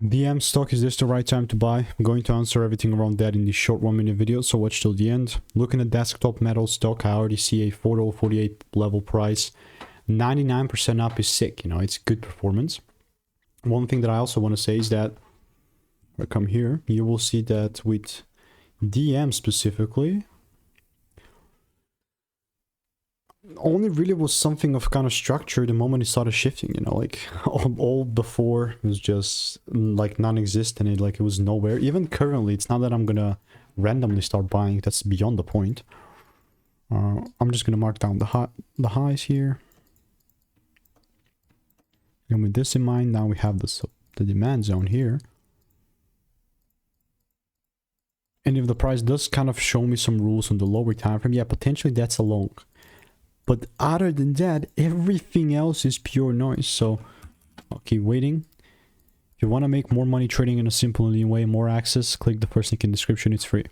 DM stock, is this the right time to buy? I'm going to answer everything around that in this short 1-minute video, so watch till the end. Looking at desktop metal stock, I already see a $4.48 level price. 99% up is sick, you know, it's good performance. One thing that I also want to say is that, if I come here, you will see that with DM specifically, only really was something of kind of structure the moment it started shifting, you know, like all before was just like non-existent, and like it was nowhere. Even currently, it's not that I'm gonna randomly start buying, that's beyond the point. I'm just gonna mark down the highs here, and with this in mind, now we have the demand zone here. And if the price does kind of show me some rules on the lower time frame, yeah, potentially that's a long. But other than that, everything else is pure noise. So I'll keep waiting. If you want to make more money trading in a simple and lean way, more access, click the first link in the description. It's free.